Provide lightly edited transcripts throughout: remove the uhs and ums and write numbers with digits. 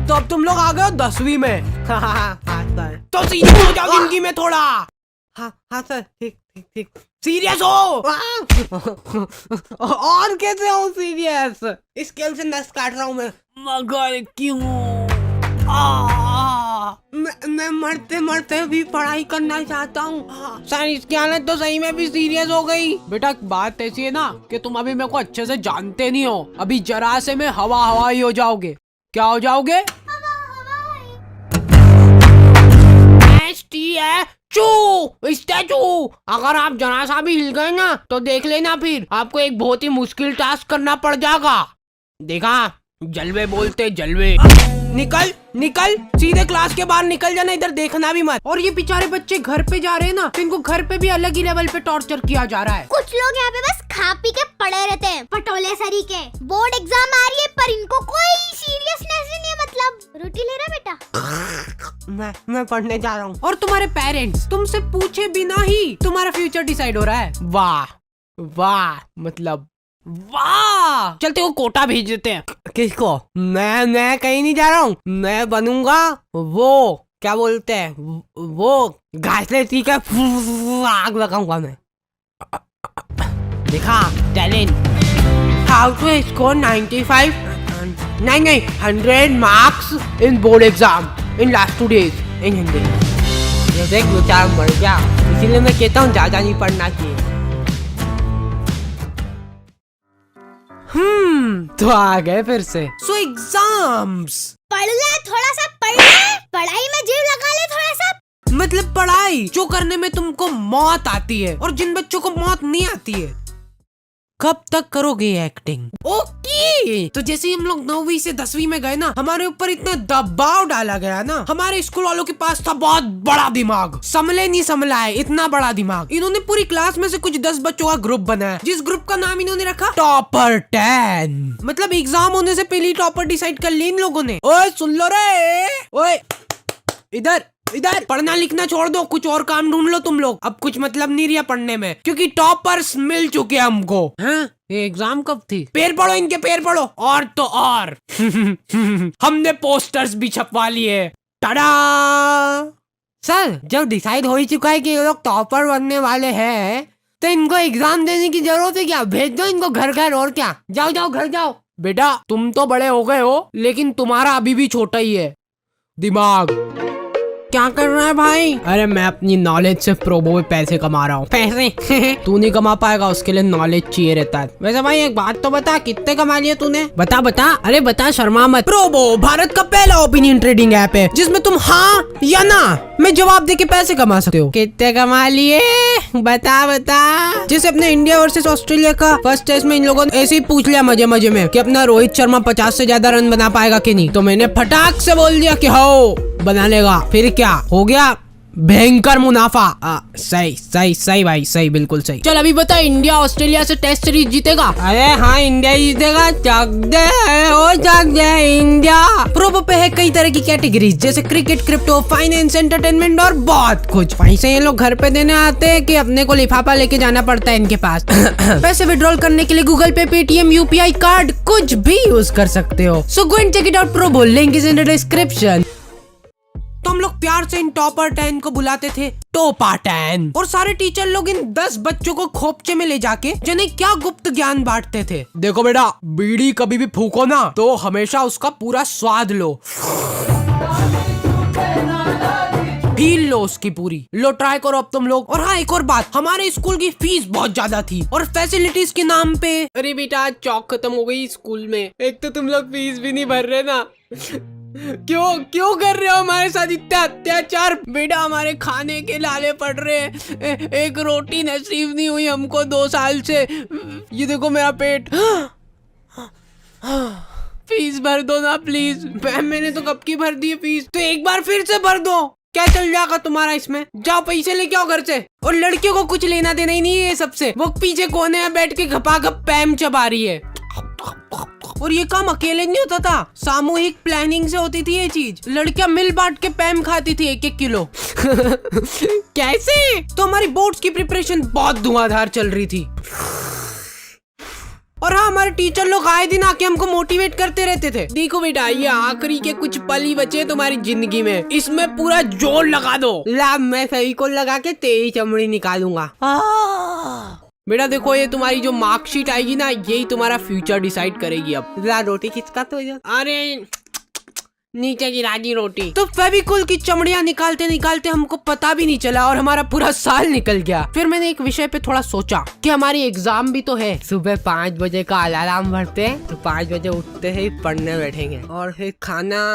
तो अब तुम लोग आ गए हो 10वीं में। हाँ सर। तो सीरियस हो जाओ जिंदगी में थोड़ा। हाँ सर, ठीक ठीक ठीक। सीरियस हो। और कैसे हो सीरियस? स्केल से नस काट रहा हूँ मैं। मगर क्यों? मैं मरते मरते भी पढ़ाई करना चाहता हूँ सर। इसकी हालत तो सही में भी सीरियस हो गई। बेटा बात ऐसी है ना कि तुम अभी मेरे को अच्छे से जानते नहीं हो। अभी जरा से में हवा ही हो जाओगे। क्या हो जाओगे? स्टैचू। अगर आप जरा सा भी हिल गए ना तो देख लेना, फिर आपको एक बहुत ही मुश्किल टास्क करना पड़ जाएगा। देखा, जलवे बोलते जलवे। निकल निकल, सीधे क्लास के बाहर निकल जाना, इधर देखना भी मत। और ये बेचारे बच्चे घर पे जा रहे हैं ना, तो इनको घर पे भी अलग ही लेवल पे टॉर्चर किया जा रहा है। कुछ लोग यहाँ पे बस खा पी के पड़े रहते हैं, पटोले सरी के। बोर्ड एग्जाम आ रही है पर इनको कोई सीरियसनेस ही नहीं है। मतलब रोटी ले रहा बेटा? मैं पढ़ने जा रहा हूँ। और तुम्हारे पेरेंट्स तुमसे पूछे बिना ही तुम्हारा फ्यूचर डिसाइड हो रहा है। वाह वाह, मतलब वाह। चलते वो कोटा भेज देते हैं। किसको? मैं कहीं नहीं जा रहा हूँ। मैं बनूंगा वो, क्या बोलते हैं वो, घास लेती का आग लगाऊंगा मैं। देखा टैलेंट। हाउ टू स्कोर 95 नहीं 100 marks in board exam in last 2 days इन हिंदी। ये देख बेचारा मर गया, इसीलिए मैं कहता हूँ ज्यादा नहीं पढ़ना चाहिए। तो आ गए फिर से। सो एग्जाम्स। पढ़ ले थोड़ा सा, पढ़ ले, पढ़ाई में जीव लगा ले थोड़ा सा। मतलब पढ़ाई जो करने में तुमको मौत आती है और जिन बच्चों को मौत नहीं आती है। कब तक करोगे एक्टिंग? ओके। तो जैसे हम लोग 9वीं से 10वीं में गए ना, हमारे ऊपर इतना दबाव डाला गया ना। हमारे स्कूल वालों के पास था बहुत बड़ा दिमाग, संभले नहीं संभला है इतना बड़ा दिमाग। इन्होंने पूरी क्लास में से कुछ 10 बच्चों का ग्रुप बनाया, जिस ग्रुप का नाम इन्होंने रखा टॉपर 10। मतलब एग्जाम होने से पहले टॉपर डिसाइड कर ली इन लोगों ने। ओए सुन लो रे, ओए इधर इधर, पढ़ना लिखना छोड़ दो, कुछ और काम ढूंढ लो तुम लोग। अब कुछ मतलब नहीं रहा पढ़ने में, क्योंकि टॉपर्स मिल चुके हमको। हाँ? ये एग्जाम कब थी? पैर पढ़ो इनके, पैर पढ़ो। और तो और हमने पोस्टर्स भी छपवा लिए। टाडा। सर जब डिसाइड हो ही चुका है कि ये लोग टॉपर बनने वाले हैं, तो इनको एग्जाम देने की जरूरत है क्या? भेज दो इनको घर घर। और क्या, जाओ जाओ घर जाओ। बेटा तुम तो बड़े हो गए हो, लेकिन तुम्हारा अभी भी छोटा ही है दिमाग। क्या कर रहा है भाई? अरे मैं अपनी नॉलेज से प्रोबो में पैसे कमा रहा हूँ। पैसे? तू नहीं कमा पाएगा, उसके लिए नॉलेज चाहिए रहता है। वैसे भाई एक बात तो बता, कितने कमा लिए तूने? बता बता। अरे बता, शर्मा मत। प्रोबो भारत का पहला ओपिनियन ट्रेडिंग ऐप है जिसमें तुम हाँ या ना में जवाब दे के पैसे कमा सकते हो। कितने कमा लिए? बता बता। जैसे अपने इंडिया वर्सेस ऑस्ट्रेलिया का फर्स्ट टेस्ट में इन लोगों ने ऐसे ही पूछ लिया मजे मजे में कि अपना रोहित शर्मा 50 से ज्यादा रन बना पाएगा कि नहीं, तो मैंने फटाक से बोल दिया कि हो बना लेगा। फिर क्या हो गया? भयंकर मुनाफा। सही सही सही भाई, सही, बिल्कुल सही। चल अभी बता, इंडिया ऑस्ट्रेलिया से टेस्ट सीरीज जीतेगा? अरे हाँ इंडिया जीतेगा। चक दे इंडिया। प्रोबो पे है कई तरह की कैटेगरीज, जैसे क्रिकेट, क्रिप्टो, फाइनेंस, एंटरटेनमेंट और बहुत कुछ। पैसे ये लोग घर पे देने आते हैं कि अपने को लिफाफा लेके जाना पड़ता है इनके पास। पैसे विड्रॉल करने के लिए गूगल पे, पेटीएम, यूपीआई कार्ड कुछ भी यूज कर सकते हो। So go and check it out. Probo link is in the description. तो हम लोग प्यार से इन टॉपर 10 को बुलाते थे टोपा 10। और सारे टीचर लोग इन 10 बच्चों को खोपचे में ले जाके जिन्हें क्या गुप्त ज्ञान बांटते थे। देखो बेटा, बीड़ी कभी भी फूको ना तो हमेशा उसका पूरा स्वाद लो, फील लो उसकी पूरी। लो ट्राई करो अब तुम लोग। और हाँ एक और बात, हमारे स्कूल की फीस बहुत ज्यादा थी और फैसिलिटीज के नाम पे। अरे बेटा चौक खत्म हो गई स्कूल में। एक तो तुम लोग फीस भी नहीं भर रहे ना। क्यों कर रहे हो हमारे साथ इतना अत्याचार? बेटा हमारे खाने के लाले पड़ रहे हैं, एक रोटी नसीब नहीं हुई हमको 2 साल से। ये देखो मेरा पेट। फीस भर दो ना प्लीज। मैम मैंने तो कब की भर दी है फीस, तो एक बार फिर से भर दो। क्या चल जाएगा तुम्हारा इसमें? जाओ पैसे लेके आओ घर से। और लड़कियों को कुछ लेना देना ही नहीं है सबसे। वो पीछे कोने में बैठ के घपाघप पैम चबा रही है। और ये काम अकेले नहीं होता था, सामूहिक प्लानिंग से होती थी ये चीज। लड़कियां मिल बांट के पैम खाती थी 1-1 किलो। कैसे? तो हमारी बोर्ड्स की प्रिपरेशन बहुत धुआंधार चल रही थी। और हाँ, हमारे टीचर लोग आए दिन आके हमको मोटिवेट करते रहते थे। देखो बेटा, ये आखिरी के कुछ पल ही बचे तुम्हारी जिंदगी में, इसमें पूरा जोर लगा दो। ला, मैं फेविकोल लगा के तेरी चमड़ी निकालूंगा। बेटा देखो, ये तुम्हारी जो मार्कशीट आएगी ना, यही तुम्हारा फ्यूचर डिसाइड करेगी। अब ला, रोटी किसका तो अरे नीचे गिरा दी रोटी। तो फेविकोल की चमड़ियां निकालते निकालते हमको पता भी नहीं चला और हमारा पूरा साल निकल गया। फिर मैंने एक विषय पे थोड़ा सोचा कि हमारी एग्जाम भी तो है। सुबह 5 बजे का अलार्म भरते हैं तो 5 बजे उठते ही पढ़ने बैठेंगे और फिर खाना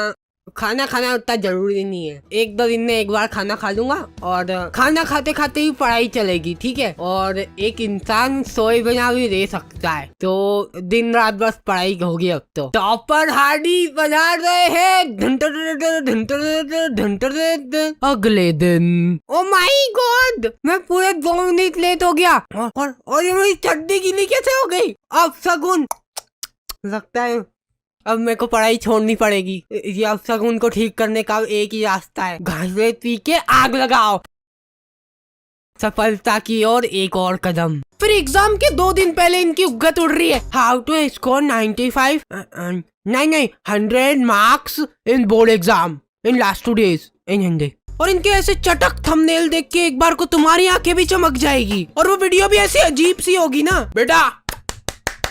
खाना उतना जरूरी नहीं है। 1-2 दिन में एक बार खाना खा लूंगा और खाना खाते खाते ही पढ़ाई चलेगी, ठीक है। और एक इंसान सोए बिना भी रह सकता है, तो दिन रात बस पढ़ाई होगी। अब तो टॉपर हार्डी बजा रहे हैं। अगले दिन, ओ माय गॉड, मैं पूरे 2 मिनट लेट हो गया और ये मेरी चड्डी गीली कैसे हो गई। अब शगुन, लगता है अब मेरे को पढ़ाई छोड़नी पड़ेगी। ये अब शगुन को ठीक करने का एक ही रास्ता है, घासे पी के आग लगाओ। सफलता की ओर एक और कदम। फिर एग्जाम के 2 दिन पहले इनकी उगत उड़ रही है। हाउ टू स्कोर 95 नहीं 100 marks in board exam in last 2 days इन हिंदी। और इनके ऐसे चटक थंबनेल देख के एक बार को तुम्हारी आंखें भी चमक जाएगी और वो वीडियो भी ऐसी अजीब सी होगी ना। बेटा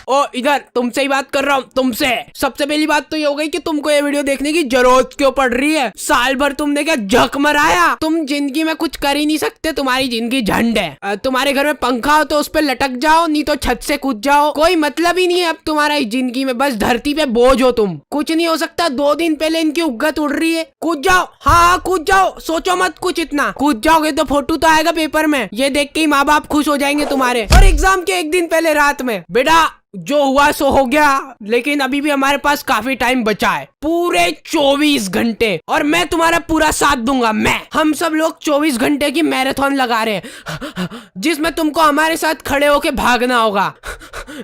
ओ इधर, तुमसे ही बात कर रहा हूँ, तुमसे। सबसे पहली बात तो ये हो गई कि तुमको ये वीडियो देखने की जरूरत क्यों पड़ रही है। साल भर तुमने क्या झक मराया। तुम जिंदगी में कुछ कर ही नहीं सकते, तुम्हारी जिंदगी झंड है। तुम्हारे घर में पंखा हो तो उस पर लटक जाओ, नहीं तो छत से कूद जाओ। कोई मतलब ही नहीं है अब तुम्हारा इस जिंदगी में, बस धरती पे बोझ हो तुम। कुछ नहीं हो सकता। 2 दिन पहले इनकी उगत उड़ रही है। कूद जाओ, हाँ कूद जाओ, सोचो मत कुछ इतना। कूद जाओगे तो फोटो तो आएगा पेपर में, ये देख के ही माँ बाप खुश हो जाएंगे तुम्हारे। और एग्जाम के 1 दिन पहले रात में, बेटा जो हुआ सो हो गया, लेकिन अभी भी हमारे पास काफी टाइम बचा है, पूरे 24 घंटे। और मैं तुम्हारा पूरा साथ दूंगा। हम सब लोग 24 घंटे की मैराथन लगा रहे हैं, जिसमें तुमको हमारे साथ खड़े होके भागना होगा।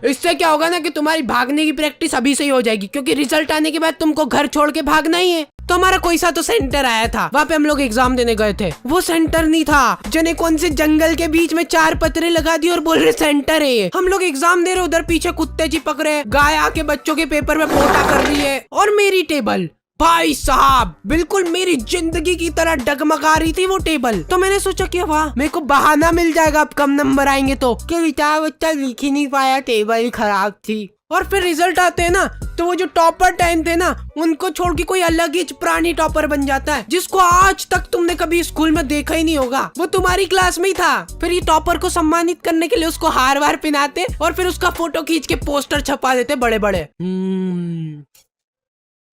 इससे क्या होगा ना कि तुम्हारी भागने की प्रैक्टिस अभी से ही हो जाएगी, क्योंकि रिजल्ट आने के बाद तुमको घर छोड़ के भागना ही है। तो हमारा कोई सा तो सेंटर आया था, वहाँ पे हम लोग एग्जाम देने गए थे। वो सेंटर नहीं था, जने कौन से जंगल के बीच में 4 पत्रे लगा दिए और बोल रहे सेंटर है ये। हम लोग एग्जाम दे रहे, उधर पीछे कुत्ते चिपक रहे, गाय आके बच्चों के पेपर में पोटा कर रही है। और मेरी टेबल, भाई साहब, बिल्कुल मेरी जिंदगी की तरह डगमगा रही थी वो टेबल। तो मैंने सोचा कि वाह, मेरे को बहाना मिल जाएगा अब कम नंबर आएंगे तो, कि बेचारा बच्चा लिख ही नहीं पाया, टेबल ही खराब थी। और फिर रिजल्ट आते हैं ना, तो वो जो टॉपर 10 थे ना, उनको छोड़ के कोई अलग ही प्राणी टॉपर बन जाता है, जिसको आज तक तुमने कभी स्कूल में देखा ही नहीं होगा। वो तुम्हारी क्लास में ही था। फिर ये टॉपर को सम्मानित करने के लिए उसको हार वार पहनाते और फिर उसका फोटो खींच के पोस्टर छपा देते बड़े बड़े।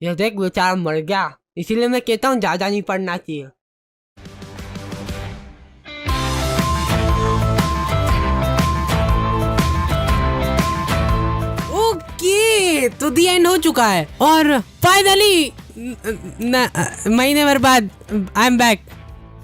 ये देख बेचारा मर गया, इसीलिए मैं कहता हूँ ज्यादा नहीं पढ़ना चाहिए। तो दी एंड हो चुका है और फाइनली महीने भर बाद आई एम बैक,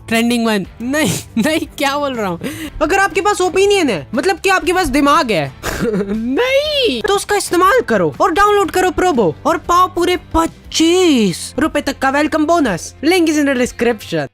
ट्रेंडिंग 1। नहीं क्या बोल रहा हूँ। अगर आपके पास ओपिनियन है, मतलब कि आपके पास दिमाग है नहीं, तो उसका इस्तेमाल करो और डाउनलोड करो प्रोबो और पाओ पूरे 25 रुपए तक का welcome bonus. Link is in the description.